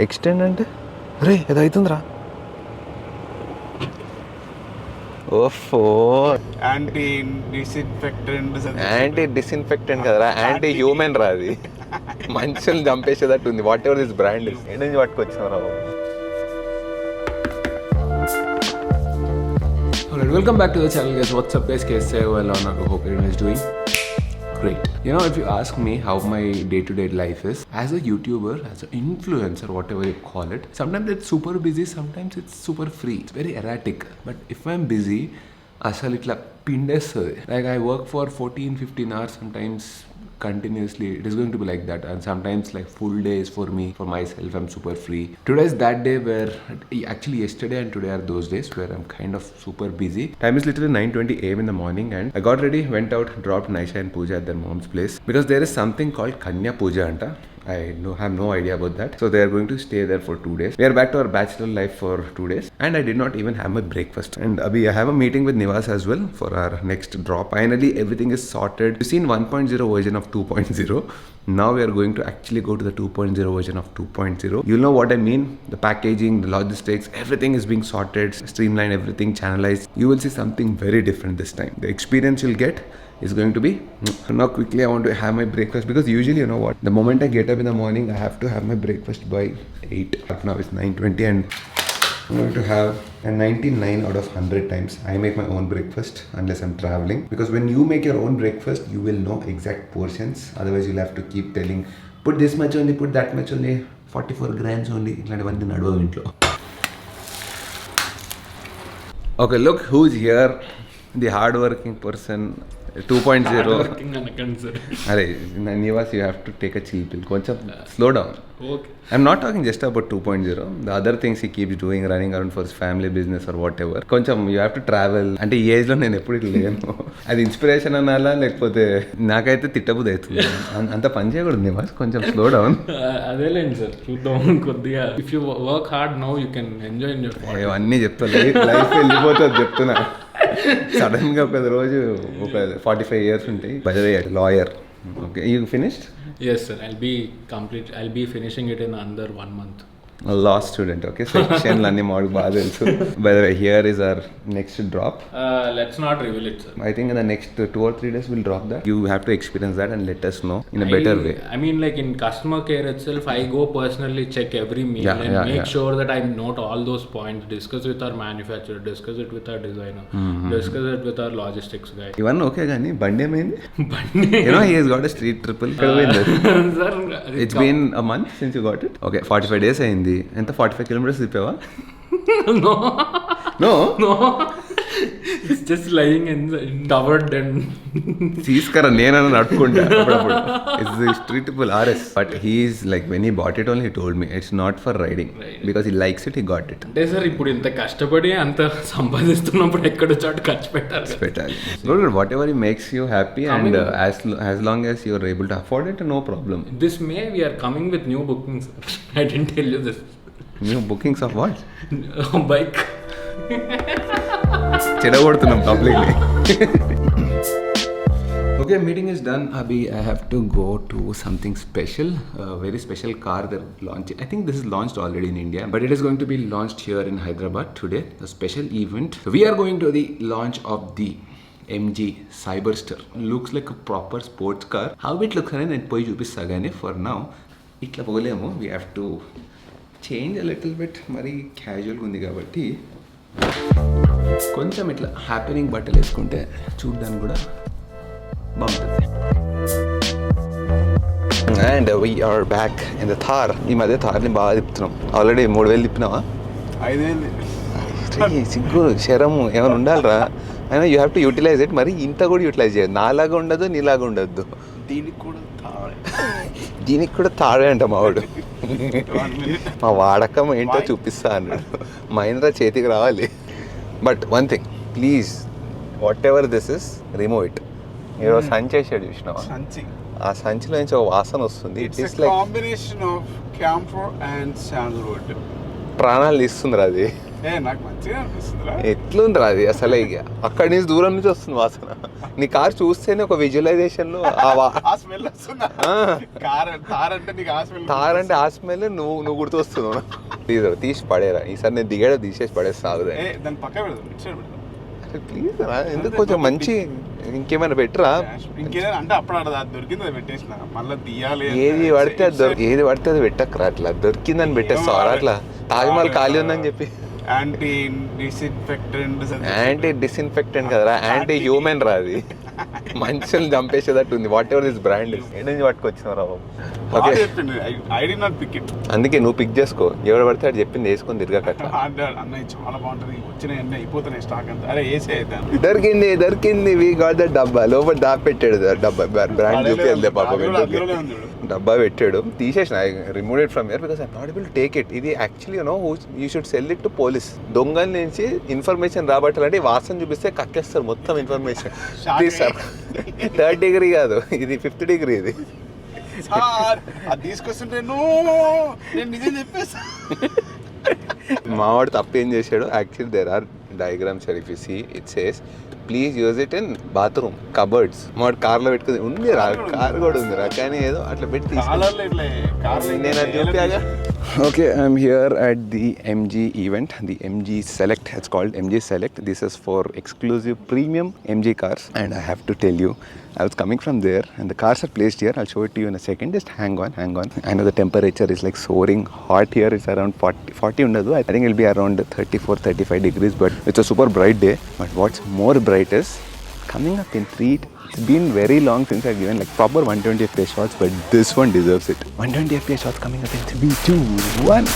Extend అంటే రే ఇది అవుతుందిరా. ఓఫో యాంటీ డిస్ఇన్ఫెక్టెంట్ కదరా, యాంటీ హ్యూమన్ రా అది. మనుషుల్ని చంపేసేటట్టు ఉంది. What ever this brand is. ఏంటి నుంచి పట్టుకొచ్చినారా? Alright, welcome back to the channel guys. What's up guys? Kaise ho? Well, I hope everyone is doing great. You know, if you ask me how my day-to-day life is, as a YouTuber, as an influencer, whatever you call it, sometimes it's super busy, sometimes it's super free. It's very erratic. But if I'm busy, asal itla pindestadi. Like I work for 14-15 hours sometimes continuously. It is going to be like that, and sometimes like full days for me, for myself. I'm super free. Today is that day where actually yesterday and today are those days where I'm kind of super busy. Time is literally 9:20 a.m. in the morning, and I got ready, went out, dropped Naisha and Pooja at their mom's place because there is something called Kanya Puja anta. I have no idea about that. So they are going to stay there for 2 days. We are back to our bachelor life for 2 days, and I did not even have my breakfast. And Abhi, I have a meeting with Nivas as well for our next drop. Finally, everything is sorted. You've seen 1.0 version of 2.0. Now we are going to actually go to the 2.0 version of 2.0. You'll know what I mean. The packaging, the logistics, everything is being sorted, streamlined, everything channelized. You will see something very different this time. The experience you'll get is going to be. Now quickly I want to have my breakfast because usually, you know what, the moment I get up in the morning I have to have my breakfast by 8. Now it's 9:20 and I'm going to have a 99 out of 100 times I make my own breakfast unless I'm traveling, because when you make your own breakfast you will know exact portions. Otherwise you'll have to keep telling put this much only, put that much only, 44 grams only. ఇట్లాంటివన్నీ నడవవు ఇంట్లో. Okay, look who's here, the hard working person. 2.0. Arey, Nivas, you have to take a chill pill. Koncham slow down. Okay. I'm not talking just about 2.0. The other things he keeps doing, running around for his family business or whatever. Koncham you have to travel. అంటే ఈ ఏజ్లో నేను ఎప్పుడు ఇట్లా లేను. అది inspiration అనాలా లేకపోతే నాకైతే తిట్టబుద్ధి అవుతుంది. అంత పని చేయకూడదు నివాస్, కొంచెం స్లో డౌన్. అదేలేండి సార్, చూద్దాం కొద్దిగా. If you work hard now you can enjoy in your life. అన్నీ చెప్తా, లైఫ్ వెళ్ళిపోతుంది చెప్తున్నా. సడన్ గా ఒక రోజు ఒక 45 years ఉంటాయి. By the way lawyer. Okay, you finished? Yes sir, I'll be finishing it in under 1 month. Law student, okay. Section అన్ని మాకు బాగా తెలుసు. By the way, here is our next drop. Let's not reveal it, sir. I think in the next 2 or 3 days we'll drop that. You have to experience that and let us know in a better way. I mean, like in customer care itself, I go personally check every meal and make sure that I note all those points, discuss with our manufacturer, discuss it with our designer, discuss it with our logistics guy. ఇవన్నీ okay కానీ బండి ఏమైంది? You know, he has got a street triple. Sir, it's been a month since you got it. Okay, 45 days అయింది. ఎంత 45 kilometers తిప్పావా? No. It's just lying in covered and తీసుకరా, నేనన్నా నడుపుకుంటా అప్పుడప్పుడు. It's the streetable RS. But he is like, when he bought it only he told me it's not for riding. Because he likes it, he got it. అంటే sir ఇప్పుడు ఇంత కష్టపడి అంత సంపాదిస్తున్నప్పుడు ఎక్కడో చోట ఖర్చు పెట్టాలి. Good, whatever makes you happy and as long as you are able to afford it, no problem. This May we are coming with new bookings. I didn't tell you this. New bookings of what? Bike. చెడగొడుతున్నాం publicly. Okay, meeting is done. Abhi, I have to go to something special, a very special car that launched. I think this is launched already in India, but it is going to be launched here in Hyderabad today, a special event. We are going to the launch of the MG Cyberster. Looks like a proper sports car. How it looks అని నేను పోయి చూపిస్తా కానీ for now ఇట్లా పోలేము. We have to change a little bit. మరి క్యాజువల్గా ఉంది కాబట్టి కొంచెం ఇట్లా హ్యాపీనింగ్ బట్టలు వేసుకుంటే చూడడానికి కూడా బాగుంటుంది. And we're back in the Thar. ఈ మధ్య థార్ని బాగా తిప్పుతున్నాం. ఆల్రెడీ 3000 తిప్పినావా? 5,000. సిగ్గు శరము ఏమైనా ఉండాలిరా. అయినా you have to utilize it. మరి ఇంత కూడా యూటిలైజ్ చేయదు. నాలాగా ఉండదు, నీలాగా ఉండద్దు. దీనికి కూడా తాడే అంట మావాడు. మా వాడకం ఏంటో చూపిస్తా అన్నాడు. మహేంద్ర చేతికి రావాలి. But one thing, please what ever this is, remove it. ఈరోజు సంచి వేసాడు చూసినావా? ఆ సంచిలో నుంచి ఒక వాసన వస్తుంది. It is like combination of camphor and sandalwood. ప్రాణాలు తీస్తుంది అది. నాకు మంచిగా అనిపిస్తుందిరా. ఎట్లుందిరా అది అసలు అక్కడి నుంచి దూరం నుంచి వస్తుంది వాసన. నీ కార్ చూస్తేనే ఒక విజువలైజేషన్ లో ఆ స్మెల్ వస్తుందా? కార్ అంటే నీకు ఆ స్మెల్, తార్ అంటే ఆ స్మెల్ నువ్వు గుర్తొస్తున్నావు. ప్లీజ్ తీసి పడేరా, ఈసారి నేను దిగాడు తీసేసి పడేస్తా. దాన్ని పక్క పెడదాం, ఇటు సైడ్ పెడదాం. ప్లీజ్ రా, ఎందుకు కొంచెం మంచి ఇంకేమైనా పెట్టరా. ఇంకేదైనా అంటే అప్పుడు అది దొరికింది, అది పెట్టేసిన మళ్ళీ తీయాలి. ఏది పడితే అది పెట్టకరా, అట్లా దొరికిందని పెట్టేస్తావు అట్లా. తాజ్మహల్ ఖాళీ ఉందని చెప్పి. యాంటీ డిస్ఇన్ఫెక్టెంట్ కదరా, యాంటీ హ్యూమన్ రా అది. మనుషులు చంపేసేటట్టు ఉంది. వాట్ ఎవర్ దిస్ బ్రాండ్ ఎక్కడి నుంచి పట్టుకొచ్చినావు రా బాబు. ఓకే, అందుకే నువ్వు పిక్ చేసుకో, ఎవరు పడితే అది చెప్పింది వేసుకొని తిరగకట్లా. అన్నయ్య చాలా బాగుంటుంది, వచ్చినాయి అన్నీ అయిపోతున్నాయి స్టాక్ అంతా. అరే ఏసీ అయితే దొరికింది వి గాట్ ద డబ్బా. లోపల పెట్టాడు డబ్బా, బ్రాండ్ చూపించలే పాపం. డబ్బా పెట్టాడు, తీసేసిన. I remove it from here because I not able to take it. ఇది actually you should sell it to police. దొంగల నుంచి ఇన్ఫర్మేషన్ రాబట్టాలంటే వాసన చూపిస్తే కక్కేస్తారు మొత్తం ఇన్ఫర్మేషన్. తీస్తారు. 3rd డిగ్రీ కాదు, ఇది 5th డిగ్రీ. ఇది అది తీసుకొస్తుంటే నేను నిజం చెప్పేసా. మావాడు తప్పు ఏం చేశాడు, actually there are diagrams if you see it says please use it in bathroom cupboards. మావాడు కార్లో పెట్టుకుని ఉందిరా, కార్ కూడా ఉందిరా, కానీ ఏదో అట్లా పెట్టి నేను అది చూపాగా. Okay, I'm here at the MG event, the MG Select. It's called MG Select. This is for exclusive premium MG cars, and I have to tell you, I was coming from there and the cars are placed here. I'll show it to you in a second. Just hang on. I know the temperature is like soaring hot here. It's around 40 undadu. I think it'll be around 34-35 degrees, but it's a super bright day. But what's more bright is coming up in 3. It's been very long since I've given like proper 120 FPS shots, but this one deserves it. 120 FPS shots coming up in 3, 2, 1.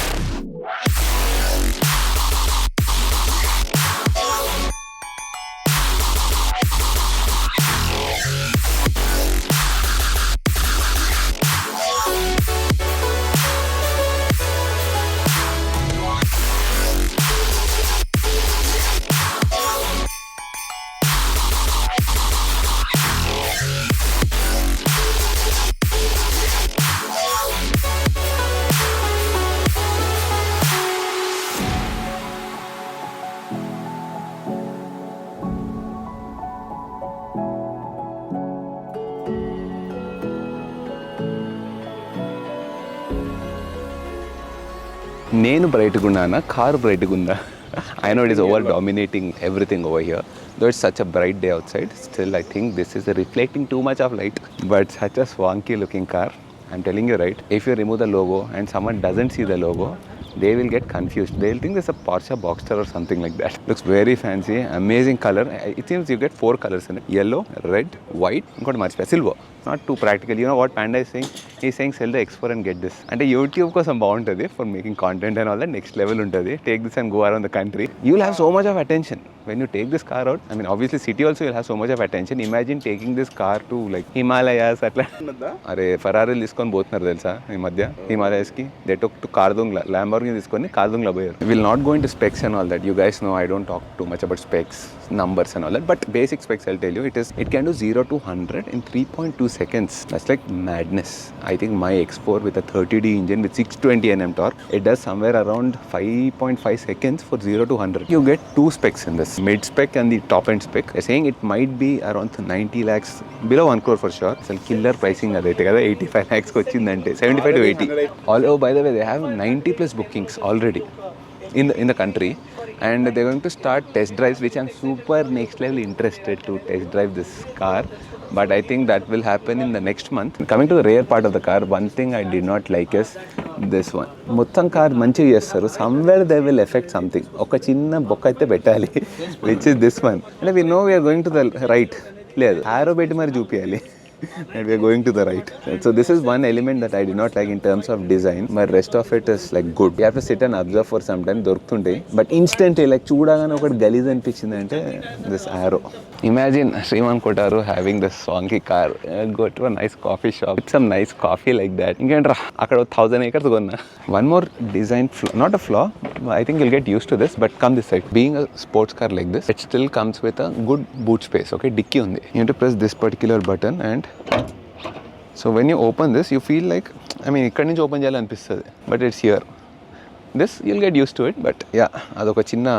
నేను బ్రైట్గా ఉన్నానా, car బ్రైట్గా ఉందా? I know it is over dominating everything over here. Though it's such a bright day outside, still I think this is reflecting too much of light. But such a swanky looking car. I'm telling you, right, if you remove the logo and someone doesn't see the logo, they will get confused. They'll think there's a Porsche Boxster or something like that. Looks very fancy, amazing color. It seems you get 4 colors in it: yellow, red, white, and silver. Not too practical. You know what Panda is saying? He's saying sell the X4 and get this. And YouTube kosam baaguntadi for making content and all that. Next level untadi. Take this and go around the country. You'll have so much of attention when you take this car out. I mean, obviously city also you'll have so much of attention. Imagine taking this car to like Himalayas atla. Are Ferrari తీసుకొని పోతున్నారు తెలుసా ఈ మధ్య హిమాలయస్ కి. They took to Kardungla, Lamborghini తీసుకొని Kardungla పోయారు. We'll not go into specs and all that. You guys know I don't talk too much about specs, numbers and all that. But basic specs I'll tell you. It can do 0 to 100 in 3.2 seconds. That's like madness. I think my X4 with a 30D engine with 620 Nm torque, it does somewhere around 5.5 seconds for 0 to 100. You get 2 specs in this, mid spec and the top end spec. They're saying it might be around 90 lakhs, below 1 crore for sure. It's a killer pricing adaite kada, 85 lakhs ko vachindante, 75 to 80. Oh, by the way, they have 90 plus bookings already in the country, and they're going to start test drives, which I'm super next level interested to test drive this car. But I think that will happen in the next month. Coming to the rear part of the car, one thing I did not like is this one. Mottham car manchiga chestaru, somewhere they will affect something. Oka chinna bokka aithe pettali, which is this one. And we know we are going to the right. Ledu arrow petti mari chupiyali and we are going to the right. So this is one element that I did not like in terms of design, but rest of it is like good. You have to sit and observe for some time, dorkutunte, but instantly like చూడగానే ఒకటి గలీజ్ అనిపించింది అంటే this arrow. Imagine Sriman Kotaru having this swanky car, go to a nice coffee shop with some nice coffee like that. ఇంకేంట్రా అక్కడ 1000 acres కొన్నా. One more design flaw, not a flaw, I think you'll get used to this, but come this side. Being a sports car like this, it still comes with a good boot space. Okay, dicky ఉంది. You have to press this particular button and so when you open this, you feel like, I mean, ikkadi nunchi open cheyali anpistadi, but it's here. This you'll get used to it, but yeah, adoka chinna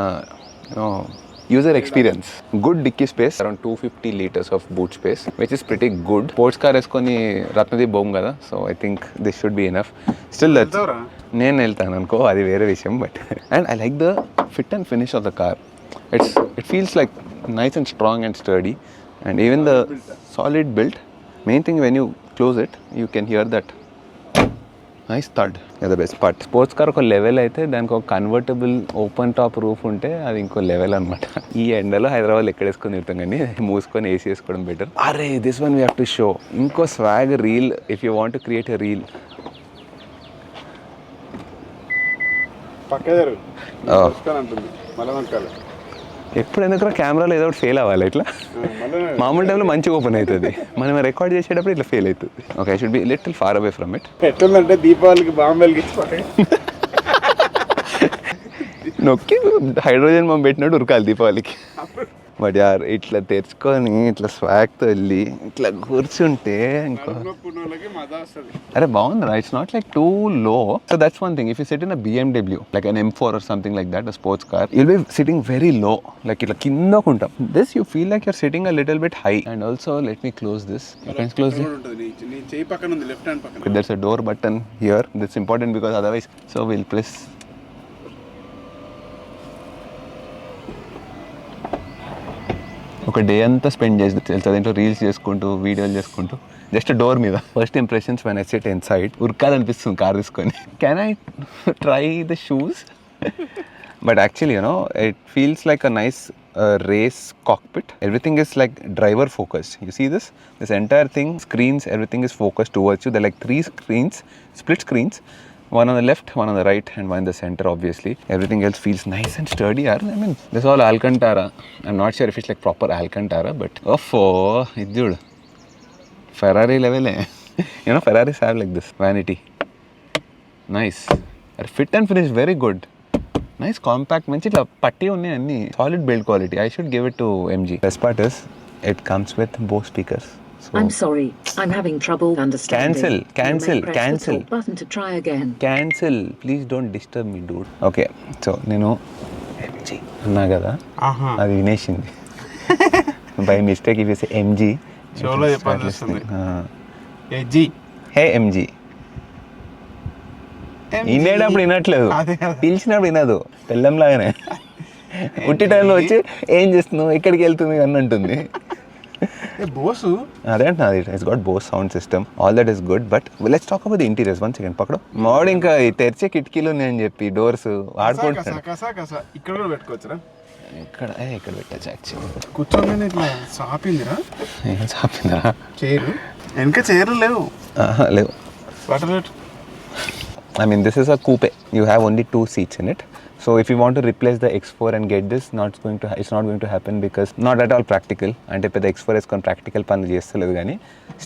user experience. Good dicky space, around 250 liters of boot space, which is pretty good. Sports car eskoni Ratnadeep bom kada, so I think this should be enough. Still that's నేను వెళ్తాను అనుకో, అది వేరే విషయం, but and I like the fit and finish off the car. It feels like nice and strong and sturdy, and even the solid build. Main thing, when you close it, you can hear that nice thud. The best part. Sports car ఒక level అయితే దానికి ఒక convertible open top roof ఉంటే అది ఇంకో level అనమాట. ఈ ఎండలో హైదరాబాద్ ఎక్కడ వేసుకొని తిరుగుతాం, కానీ మూసుకొని ఏసీ వేసుకోవడం బెటర్. అరే this one we have to show. ఇంకో swag reel, if you want to create a reel. ఎప్పుడు ఎందుకు కెమెరాలో ఏదో ఒకటి ఫెయిల్ అవ్వాలి, ఇట్లా మామూలు టైంలో మంచిగా ఓపెన్ అవుతుంది, మనం రికార్డ్ చేసేటప్పుడు ఇట్లా ఫెయిల్ అవుతుంది. Okay, I should be little far away from it. ఎట్లుందంటే దీపావళికి బాంబేలకి నొక్కి హైడ్రోజన్ బాంబు పెట్టినట్టు ఉరకాలి దీపావళికి. బట్ యార్ ఇట్లా తెచ్చుకొని ఇట్లా స్వాగ్తో వెళ్ళి ఇట్లా కూర్చుంటే ఇంకో అరే బాగుందిరా. ఇట్స్ నాట్ లైక్ టూ లో. So that's one thing. If you SIT in a BMW like an M4 or something like that, a sports car, you'll be sitting very low, like ఇట్లా కిందకు ఉంటాం. This you feel like you're sitting a little bit high. And also let me close this. You can close it. There's a door button here. That's important because otherwise, so we'll press. ఒక day అంతా spend చేసి తెలుసు అదేంటో reels చేసుకుంటూ వీడియోలు చేసుకుంటూ just door మీద. First impressions when I sit inside ఉరకాలనిపిస్తుంది కార్ తీసుకొని. Can I try the shoes? But actually it feels like a nice race cockpit. Everything is like driver focused. You see this entire thing, screens, everything is focused towards you. There are like 3 screens, split screens. One on the left, one on the right, and one in the center, obviously. Everything else feels nice and sturdy. I mean, this is all Alcantara. I'm not sure if it's like proper Alcantara, but dude, Ferrari level. Ferraris have like this vanity. Nice. Fit and finish, very good. Nice compact. Manchi patti unni anni. Solid build quality. I should give it to MG. Best part is, it comes with Bose speakers. So I'm sorry, I'm having trouble understanding. Cancel. Press the talk button to try again. Cancel. Please don't disturb me, dude. Okay, so MG అన్నా కదా, అది వినేసింది. By mistake if you say MG, షోలో చెప్పాల్సి వస్తుంది. హే MG వినేటప్పుడు వినట్లేదు, పిలిచినప్పుడు వినదు. పెళ్ళంలాగానే ఉట్టి టైంలో వచ్చి ఏం చేస్తున్నావు, ఎక్కడికి వెళ్తుంది అని అంటుంది. బోసు అదే అంటున్నది. It's got Bose sound system, all that is good. But let's talk about the interiors. 1 second పక్కడు. మావాడు ఇంకా తెరిచే కిటికీలు ఉన్నాయని చెప్పి డోర్స్ ఆడుకుంటున్నాడు. ఇక్కడ కూడా పెట్టుకోవచ్చురా. ఇక్కడ పెట్టచ్చు యాక్చువల్లీ. కూర్చోగానే ఇట్లా సాపిందిరా. ఏం సాపిందిరా? చైర్లు వెనక చైర్లు లేవు. లేవు. Water I mean, this is a coupe. You have only 2 seats in it. So if you want to replace the X4 and get this, it's not going to happen because not at all practical. And if the X4 is practical pan chestaledu gaani,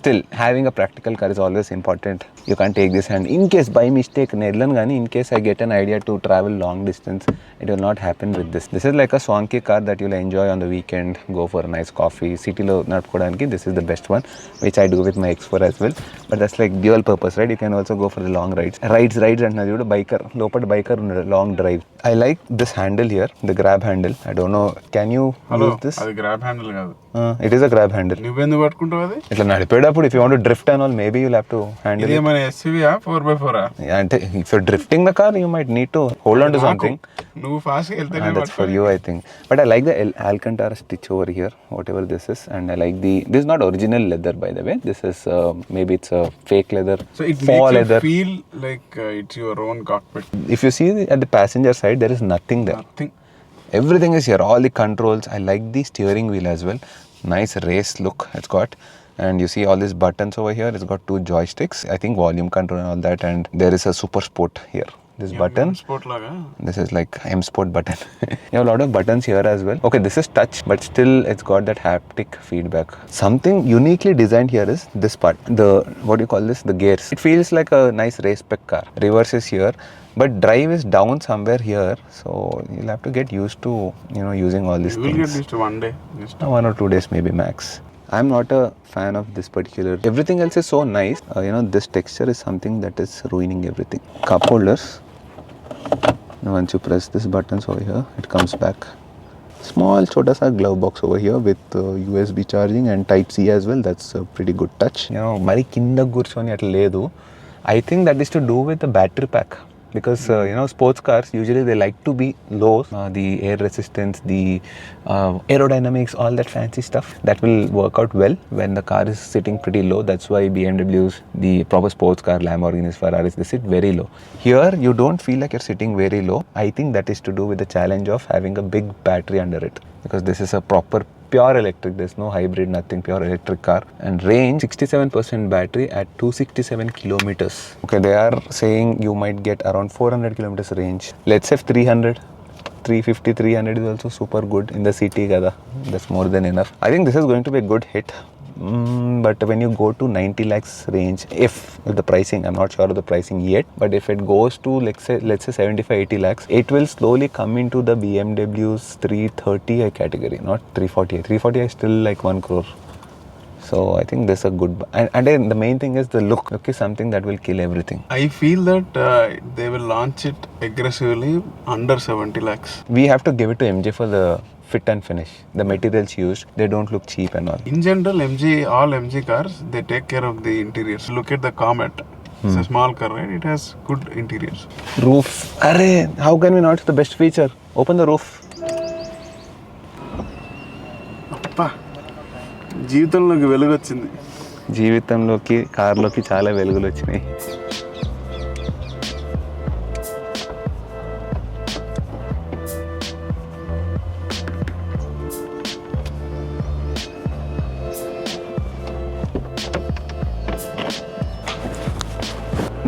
still having a practical car is always important. You can't take this, and in case by mistake nedlan gaani, in case I get an idea to travel long distance, it will not happen with this. This is like a Swanky car that you'll enjoy on the weekend, go for a nice coffee. City lo nadkodaniki this is the best one, which I do with my X4 as well. But that's like dual purpose, right? You can also go for the long rides antna judu. Biker lopata biker unnadu, long drive. I like this handle here, the grab handle. I don't know, can you use this? అది grab handle కాదు. It is a grab handle. నువ్వెందుకు పట్టుకుంటావు అది? ఇట్లా నడిపేటప్పుడు if you want to drift and all, maybe you'll have to handle ఇది it. మన SUV 4x4 అంటే if you're drifting the car, you might need to hold on to something. నువ్వు fast గా వెళ్తేనే And that's for you, I think. But I like the Alcantara stitch over here, whatever this is. And I like this is not original leather, by the way. This is maybe it's a fake leather, so it faux makes leather. you feel like it's your own cockpit. If you see at the passenger side, there is nothing there. Nothing. Everything is here, all the controls. I like the steering wheel as well. Nice race look it's got. And you see all these buttons over here. It's got 2 joysticks, I think volume control and all that. And there is a super sport here. This button, sport లాగా. this is like M Sport button. You have a lot of buttons here as well. Okay, this is touch, but still it's got that haptic feedback. Something uniquely designed here is this part, the what do you call this, the gears. It feels like a nice race spec car. Reverse is here, but drive is down somewhere here, so you'll have to get used to using all these You will things. get used to one day. Just 1 or 2 days maybe max. I'm not a fan of this particular. Everything else is so nice. This texture is something that is ruining everything. Cup holders. Once you press this buttons over here, it comes back. Small chota sa glove box over here with USB charging and Type C as well. That's a pretty good touch. Mari kinda gurchoni atla ledu. I think that is to do with the battery pack. Because sports cars usually they like to be low, the air resistance, the aerodynamics, all that fancy stuff that will work out well when the car is sitting pretty low. That's why BMWs, the proper sports car, Lamborghinis, Ferraris, they sit very low. Here you don't feel like you're sitting very low. I think that is to do with the challenge of having a big battery under it, because this is a proper pure electric. There's no hybrid, nothing, pure electric car. And range 67% battery at 267 kilometers. Okay, they are saying you might get around 400 kilometers range. Let's say 300, 350, 300 is also super good in the city. That's more than enough. I think this is going to be a good hit. But when you go to 90 lakhs range, if the pricing, I'm not sure of the pricing yet, but if it goes to let's say 75-80 lakhs, it will slowly come into the BMW's 330i category, not 340i. 340i is still like 1 crore. So I think this is a good, and then the main thing is the look. Look is something that will kill everything. I feel that they will launch it aggressively under 70 lakhs. We have to give it to MJ for the fit and finish. The materials used, they don't look cheap and all. In general, all MG cars, they take care of the interiors. Look at the Comet. It's a small car, right? It has good interiors. Roof. Array, how can we not? The best feature. Open the roof. అప్పా జీవితంలోకి వెలుగు వచ్చింది. జీవితంలోకి కార్లోకి చాలా వెలుగులు వచ్చినాయి.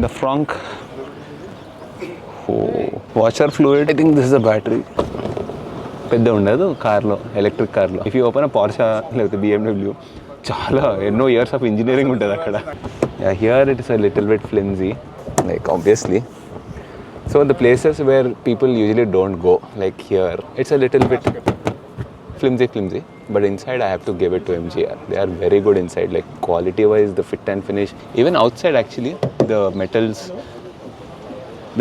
The frunk. Oh, washer fluid. I think this is a battery. పెద్ద ఉండదు కార్లో, ఎలక్ట్రిక్ కార్లో. ఇఫ్ యూ ఓపెన్ అ పోర్షా లేకపోతే BMW, చాలా ఎన్నో ఇయర్స్ ఆఫ్ ఇంజనీరింగ్ ఉంటుంది అక్కడ. Here it is a little bit flimsy, like obviously. So the places where people usually don't go, like here it's a little bit flimsy, but inside I have to give it to MGR. They are very good inside, like quality wise, the fit and finish. Even outside actually, the metals,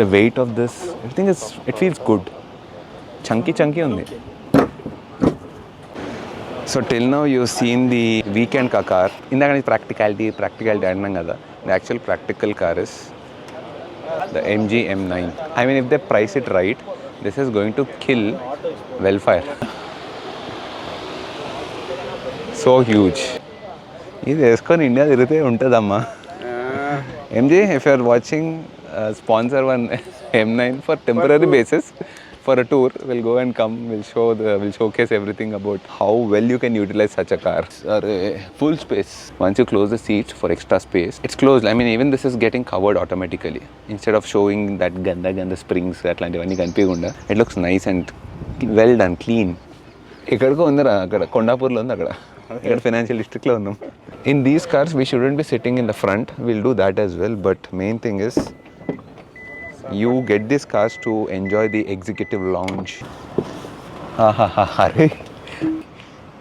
the weight of this, everything is, it feels good. Chunky undi. So till now you've seen the weekend car. Indaka practicality annam kada. The actual practical car is the MG M9. I mean, if they price it right, this is going to kill welfare. So huge. ఇది వేసుకొని India తిరిగితే ఉంటుందమ్మా. MG, if you are watching, sponsor one M9 for temporary basis for a tour. We'll go and come. We'll showcase everything about how well you can utilize such a car. Full space. Once you close the seats for extra space, it's closed. I mean, even this is getting covered automatically. Instead of showing that ganda springs, atlantivani kanpigunda, it looks nice and well done, clean. ఎక్కడికో ఉందరా, అక్కడ కొండాపూర్లో ఉంది, అక్కడ ఇక్కడ financial డిస్ట్రిక్ట్లో ఉన్నాం. In these cars we shouldn't be sitting in the front. Will do that as well, but main thing is you get this cars to enjoy the executive lounge. అరే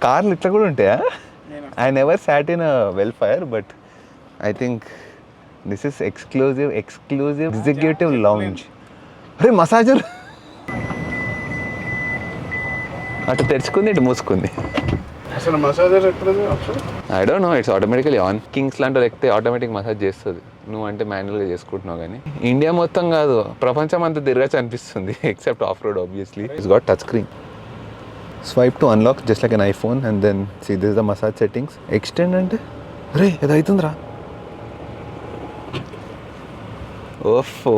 కార్లు ఇట్లా కూడా ఉంటాయా? I never sat in a welfare, but I think this is exclusive executive lounge. అరే massager అటు తెరుచుకుంది, ఇటు మూసుకుంది. అసలు massager ఎక్కడ option? I don't know, it's automatically on. Kings లాంటి ఎక్కితే ఆటోమేటిక్ మసాజ్ చేస్తుంది. నువ్వు అంటే మాన్యువల్గా చేసుకుంటున్నావు. కానీ ఇండియా మొత్తం కాదు, ప్రపంచం అంతా తిరగచ్చు అనిపిస్తుంది, except off road obviously. It's got touch screen. Swipe to unlock just like an iPhone and then see this the massage settings. Extend అంటే రే ఇది అవుతుందిరా. ఓఫో,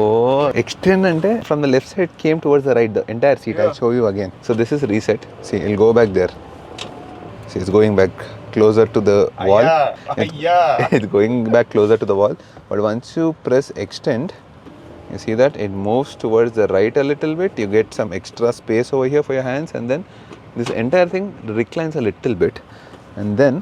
extend ante from the left side came towards the right, the entire seat. I'll show you again. So this is reset. See, it'll go back there. See, it's going back closer to the wall. It's going back closer to the wall. But once you press extend, you see that it moves towards the right a little bit. You get some extra space over here for your hands, and then this entire thing reclines a little bit, and then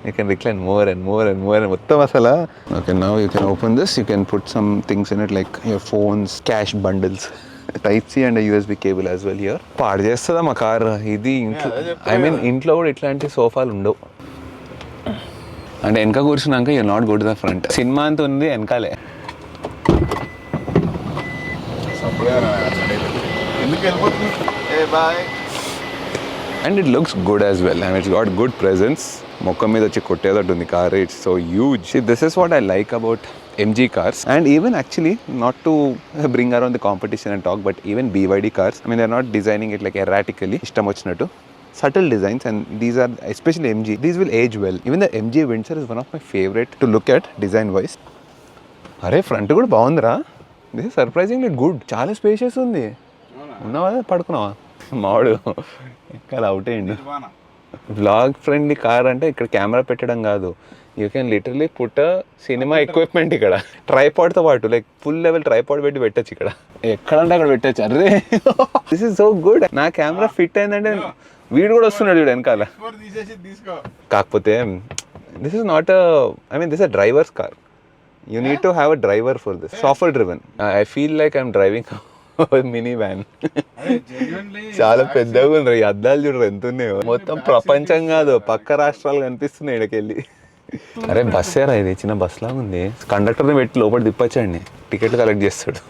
you can recline more and more and more. Mottam asala. Okay, now you can open this. You can put some things in it like your phones, cash bundles, Type C and a USB cable as well here. పాడు చేస్తుందా మా car ఇది? I mean ఇంట్లో కూడా ఇట్లాంటి సోఫాలు ఉండవు. అంటే వెనక కూర్చున్నాక you not go to the front. Cinema అంతా ఉంది వెనకాలే. ఎందుకు వెళ్ళిపోతుంది ఏ bye And it looks good as well. I mean, it's got good presence. మొక్కం మీద వచ్చి కొట్టేదట్టు ఉంది car. It's so huge. See, this is what I like about MG cars. And even actually, not to bring around the competition and talk, but even BYD cars, I mean, they're not designing it like erratically. ఇష్టం వచ్చినట్టు. Subtle designs, and these are, especially MG, these will age well. Even the MG Windsor is one of my favorite to look at design wise. అరే front కూడా బాగుందిరా. This is surprisingly good. చాలా spacious ఉంది. ఉన్నావా పడుకున్నావా? మావాడు ఎక్కడ out అయ్యిండు. Vlog friendly car అంటే ఇక్కడ కెమెరా పెట్టడం కాదు, you can literally put cinema equipment ఇక్కడ ట్రైపాడ్తో పాటు, లైక్ ఫుల్ లెవెల్ ట్రైపాడ్ పెట్టి పెట్టచ్చు ఇక్కడ, ఎక్కడంటే అక్కడ పెట్టచ్చు. అరే దిస్ ఇస్ సో గుడ్. నా కెమెరా ఫిట్ అయిందంటే వీడు కూడా వస్తున్నాడు చూడు వెనకాల. కాకపోతే this is not I mean this a drivers car. You need to have a driver for this. Software driven. I feel like I'm driving mini van. చాలా పెద్దగా ఉంది. ఈ అద్దాలు చూడరు ఎంత ఉన్నాయో. మొత్తం ప్రపంచం కాదు, పక్క రాష్ట్రాలు కనిపిస్తున్నాయి ఇక్కడికెళ్ళి. అరే బస్సేరా ఇది, చిన్న బస్ లాగా ఉంది. కండక్టర్ని పెట్టి లోపల తిప్పచ్చండి, టికెట్లు కలెక్ట్ చేస్తాడు.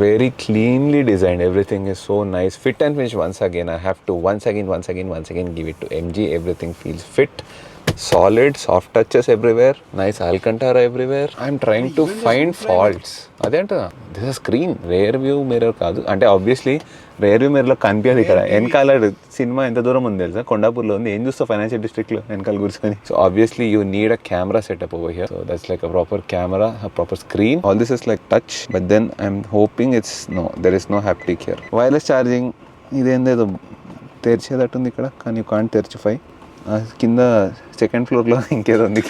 Very cleanly designed. Everything is so nice. Fit and finish. Once again I have to once again give it to MG. Everything feels fit, solid, soft touches everywhere, nice alcantara everywhere. I'm trying to find faults. అదేంట this is screen, rear view mirror కాదు అంటే obviously rear view మిర్రర్లో కనిపించదు. ఇక్కడ వెనకాల cinema ఎంత దూరం ఉంది తెలుసా, కొండాపూర్లో ఉంది. ఏం చూస్తావు ఫైనాన్షియల్ డిస్ట్రిక్ట్లో వెనకాల కూర్చొని. So obviously you need a camera setup over here. So that's like a proper camera, a proper screen. All this is like touch, but then I'm hoping it's no, there is no haptic here. Wireless charging ఇదేందేదో తెరిచేదట్టుంది ఇక్కడ, కానీ you can't తెరిచిఫై. కింద second ఫ్లోర్లో ఇంకేదో ఉంది,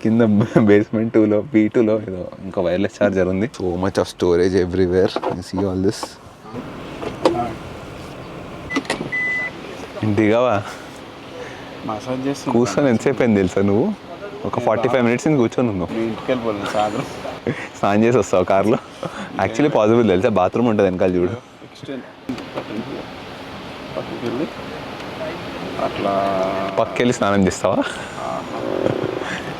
కింద basement 2లో B2లో ఏదో ఇంకా వైర్లెస్ ఛార్జర్ ఉంది. So much of storage everywhere. See all this. దిగావా మసాజ్ చేసి కూర్చొని ఎంతసేపు అయింది తెలుసా నువ్వు? ఒక 45 minutes నుంచి కూర్చొని ఉన్నావు. ఇంటికి వెళ్ళిపోలేదు సాయంత్రం. స్నానం చేసి వస్తావు కార్లో. యాక్చువల్లీ పాసిబుల్ తెలుసా, బాత్రూమ్ ఉంటుంది వెనకాల చూడు. అట్లా పక్కెళ్ళి స్నానం చేస్తావా?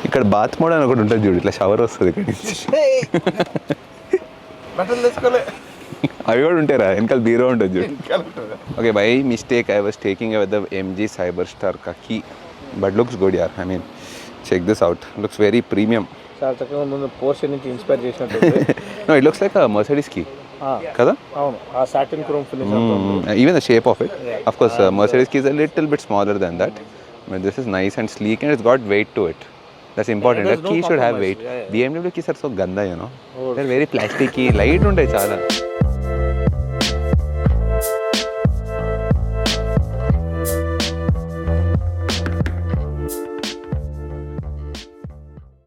ఇక్కడ బాత్ మోడ్ అని ఒకటి ఉంటుంది చూడు, ఇట్లా షవర్ వస్తుంది ఇక్కడ నుంచి. బట్టలు తెచ్చుకోలే, అవి కూడా ఉంటారా వెనకాల బీరో ఉంటుంది చూడు. Okay by mistake I was taking away the MG Cyberster ka key, but looks good yaar. I mean check this out, looks very premium. చాలా చక్కగా ముందు పోర్షన్ నుంచి ఇన్స్పైర్ చేసినట్టు. No, it looks like a Mercedes key kada. అవును, ఆ satin chrome finish. Even the shape of it, of course Mercedes key is a little bit smaller than that, but this is nice and sleek and it's got weight to it. That's important. The key should have weight. BMW keys are so ganda, you know. They're very plasticky, light untai chala.